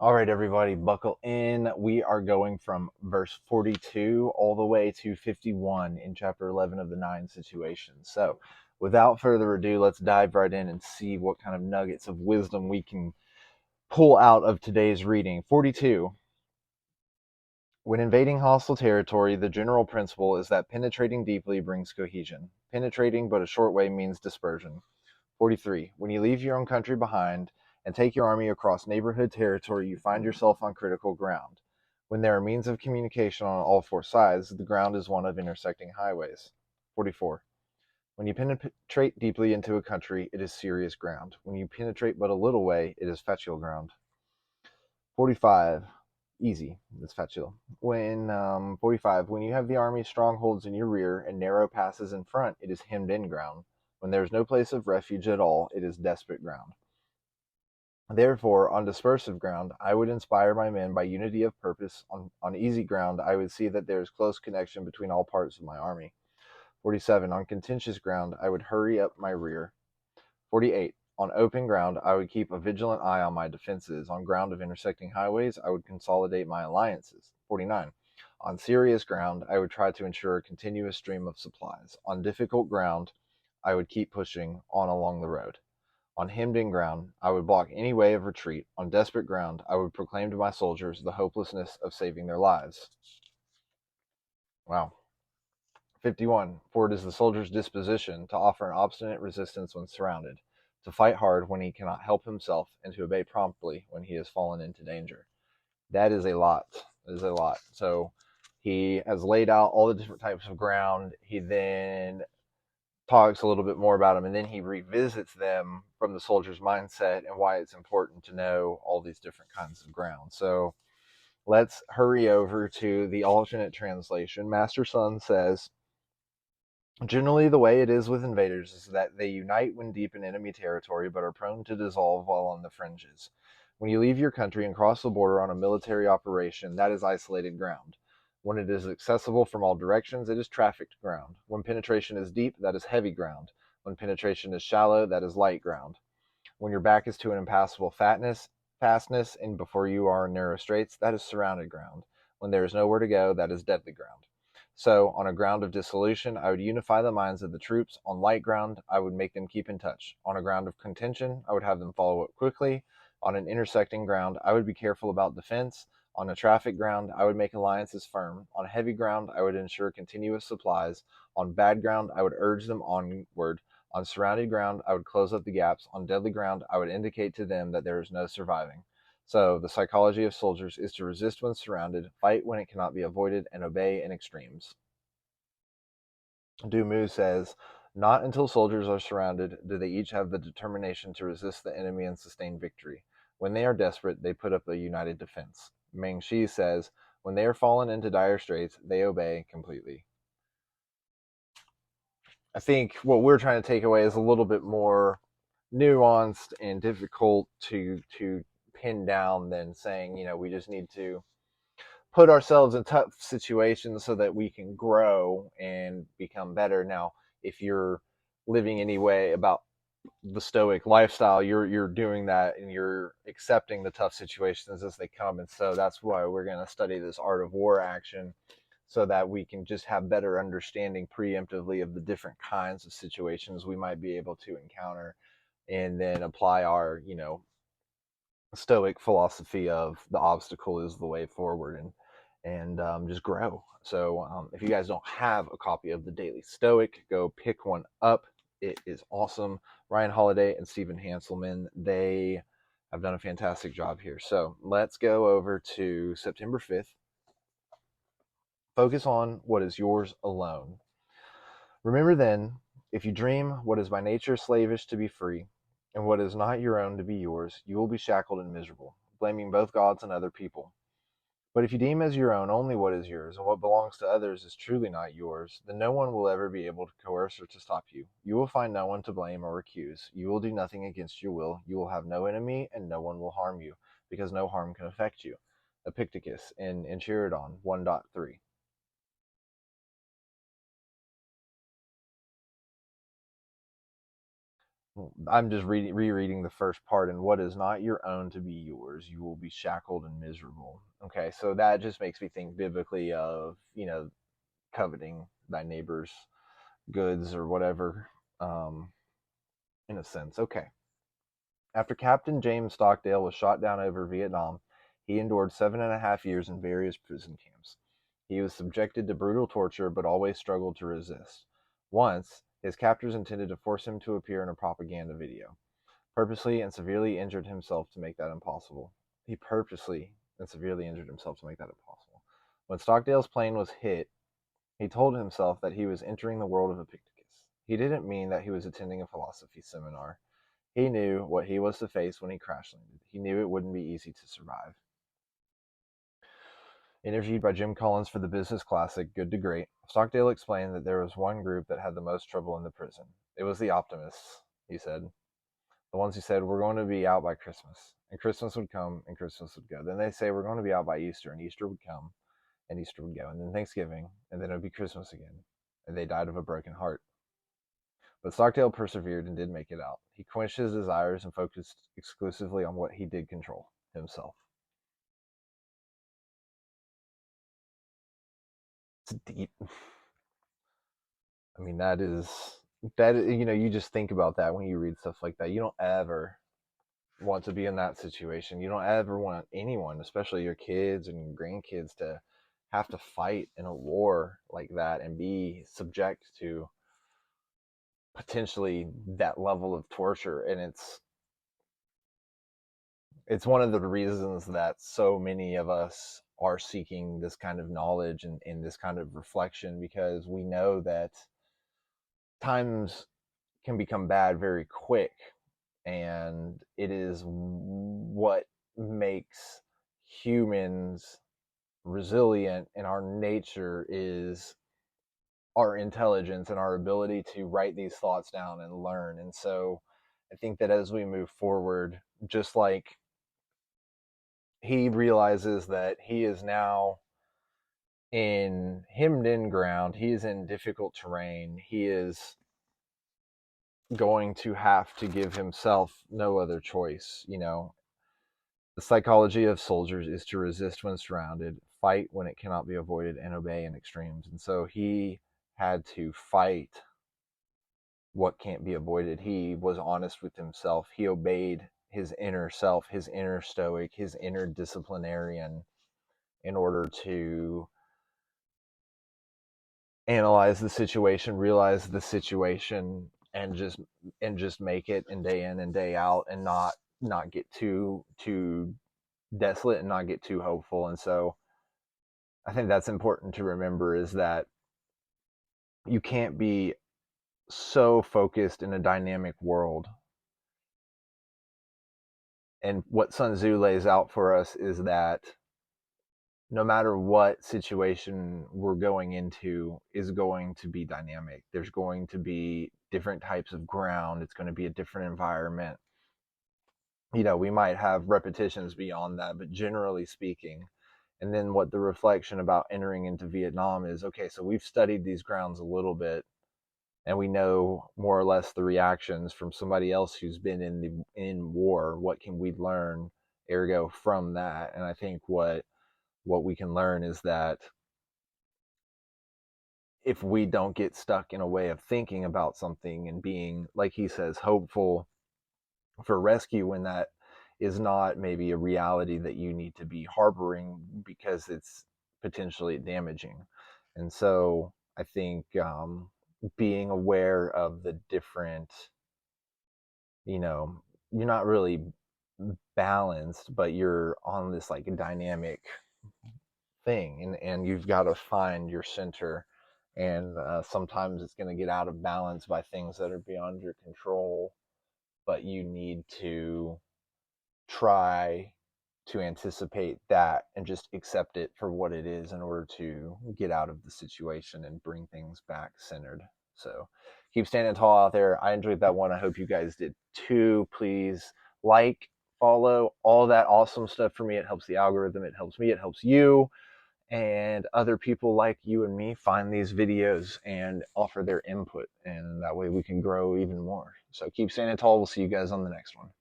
All right, everybody, buckle in. We are going from verse 42 all the way to 51 in chapter 11 of the Nine Situations. So, without further ado, let's dive right in and see what kind of nuggets of wisdom we can pull out of today's reading. 42. When invading hostile territory, the general principle is that penetrating deeply brings cohesion. Penetrating but a short way means dispersion. 43. When you leave your own country behind and take your army across neighborhood territory, you find yourself on critical ground. When there are means of communication on all four sides, the ground is one of intersecting highways. 44. When you penetrate deeply into a country, it is serious ground. When you penetrate but a little way, it is facile ground. 45. Easy. It's facile. 45. When you have the army's strongholds in your rear and narrow passes in front, it is hemmed in ground. When there is no place of refuge at all, it is desperate ground. Therefore, on dispersive ground, I would inspire my men by unity of purpose. On easy ground, I would see that there is close connection between all parts of my army. 47. On contentious ground, I would hurry up my rear. 48. On open ground, I would keep a vigilant eye on my defenses. On ground of intersecting highways, I would consolidate my alliances. 49. On serious ground, I would try to ensure a continuous stream of supplies. On difficult ground, I would keep pushing on along the road. On hemmed-in ground, I would block any way of retreat. On desperate ground, I would proclaim to my soldiers the hopelessness of saving their lives. Wow. 51. For it is the soldier's disposition to offer an obstinate resistance when surrounded, to fight hard when he cannot help himself, and to obey promptly when he has fallen into danger. That is a lot. That is a lot. So he has laid out all the different types of ground. He then talks a little bit more about them, and then he revisits them from the soldier's mindset and why it's important to know all these different kinds of ground. So let's hurry over to the alternate translation. Master Sun says, generally, the way it is with invaders is that they unite when deep in enemy territory, but are prone to dissolve while on the fringes. When you leave your country and cross the border on a military operation, that is isolated ground. When it is accessible from all directions, it is trafficked ground. When penetration is deep, that is heavy ground. When penetration is shallow, that is light ground. When your back is to an impassable fastness, and before you are in narrow straits, that is surrounded ground. When there is nowhere to go, that is deadly ground. So, on a ground of dissolution, I would unify the minds of the troops. On light ground, I would make them keep in touch. On a ground of contention, I would have them follow up quickly. On an intersecting ground, I would be careful about defense. On a traffic ground, I would make alliances firm. On heavy ground, I would ensure continuous supplies. On bad ground, I would urge them onward. On surrounded ground, I would close up the gaps. On deadly ground, I would indicate to them that there is no surviving. So, the psychology of soldiers is to resist when surrounded, fight when it cannot be avoided, and obey in extremes. Dumu says, not until soldiers are surrounded do they each have the determination to resist the enemy and sustain victory. When they are desperate, they put up a united defense. Meng Shi says, when they are fallen into dire straits, they obey completely. I think what we're trying to take away is a little bit more nuanced and difficult to pin down than saying, we just need to put ourselves in tough situations so that we can grow and become better. Now, if you're living any way about the Stoic lifestyle, you're doing that and you're accepting the tough situations as they come. And so that's why we're going to study this art of war action, so that we can just have better understanding preemptively of the different kinds of situations we might be able to encounter, and then apply our, Stoic philosophy of the obstacle is the way forward, and just grow. So if you guys don't have a copy of the Daily Stoic, go pick one up. It is awesome. Ryan Holiday and Stephen Hanselman, they have done a fantastic job here. So let's go over to September 5th. Focus on what is yours alone. Remember then, if you dream what is by nature slavish to be free, and what is not your own to be yours, you will be shackled and miserable, blaming both gods and other people. But if you deem as your own only what is yours, and what belongs to others is truly not yours, then no one will ever be able to coerce or to stop you. You will find no one to blame or accuse. You will do nothing against your will. You will have no enemy, and no one will harm you, because no harm can affect you. Epictetus in Curating 1.3. I'm just rereading the first part. And what is not your own to be yours, you will be shackled and miserable. Okay, so that just makes me think biblically of, coveting thy neighbor's goods or whatever, um, in a sense. Okay. After Captain James Stockdale was shot down over Vietnam, he endured 7.5 years in various prison camps. He was subjected to brutal torture, but always struggled to resist. Once, his captors intended to force him to appear in a propaganda video, purposely and severely injured himself to make that impossible. He purposely and severely injured himself to make that impossible. When Stockdale's plane was hit, he told himself that he was entering the world of Epictetus. He didn't mean that he was attending a philosophy seminar. He knew what he was to face when he crash landed. He knew it wouldn't be easy to survive. Interviewed by Jim Collins for the business classic Good to Great, Stockdale explained that there was one group that had the most trouble in the prison. It was the optimists, he said. The ones who said, we're going to be out by Christmas. And Christmas would come and Christmas would go. Then they say, we're going to be out by Easter, and Easter would come and Easter would go. And then Thanksgiving, and then it would be Christmas again. And they died of a broken heart. But Stockdale persevered and did make it out. He quenched his desires and focused exclusively on what he did control, himself. It's deep. I mean, you just think about that when you read stuff like that. You don't ever want to be in that situation. You don't ever want anyone, especially your kids and your grandkids, to have to fight in a war like that and be subject to potentially that level of torture. And it's one of the reasons that so many of us are seeking this kind of knowledge and this kind of reflection, because we know that times can become bad very quick, and it is what makes humans resilient in our nature is our intelligence and our ability to write these thoughts down and learn. And so I think that as we move forward, just like he realizes that he is now in hemmed in ground, he is in difficult terrain, he is going to have to give himself no other choice. The psychology of soldiers is to resist when surrounded, fight when it cannot be avoided, and obey in extremes. And so he had to fight what can't be avoided. He was honest with himself. He obeyed his inner self, his inner stoic, his inner disciplinarian, in order to analyze the situation, realize the situation, and just make it, and day in and day out, and not get too desolate and not get too hopeful. And so I think that's important to remember, is that you can't be so focused in a dynamic world. And what Sun Tzu lays out for us is that no matter what situation we're going into is going to be dynamic. There's going to be different types of ground. It's going to be a different environment. We might have repetitions beyond that, but generally speaking. And then what the reflection about entering into Vietnam is, okay, so we've studied these grounds a little bit, and we know more or less the reactions from somebody else who's been in war. What can we learn, ergo, from that? And I think what we can learn is that if we don't get stuck in a way of thinking about something and being, like he says, hopeful for rescue, when that is not maybe a reality that you need to be harboring because it's potentially damaging. And so I think being aware of the different, you're not really balanced, but you're on this like dynamic thing, and you've got to find your center. And sometimes it's going to get out of balance by things that are beyond your control, but you need to try to anticipate that and just accept it for what it is in order to get out of the situation and bring things back centered. So keep standing tall out there. I enjoyed that one. I hope you guys did too. Please like, follow, all that awesome stuff for me. It helps the algorithm, it helps me, it helps you. and other people like you and me find these videos and offer their input, and that way we can grow even more. So keep standing tall. We'll see you guys on the next one.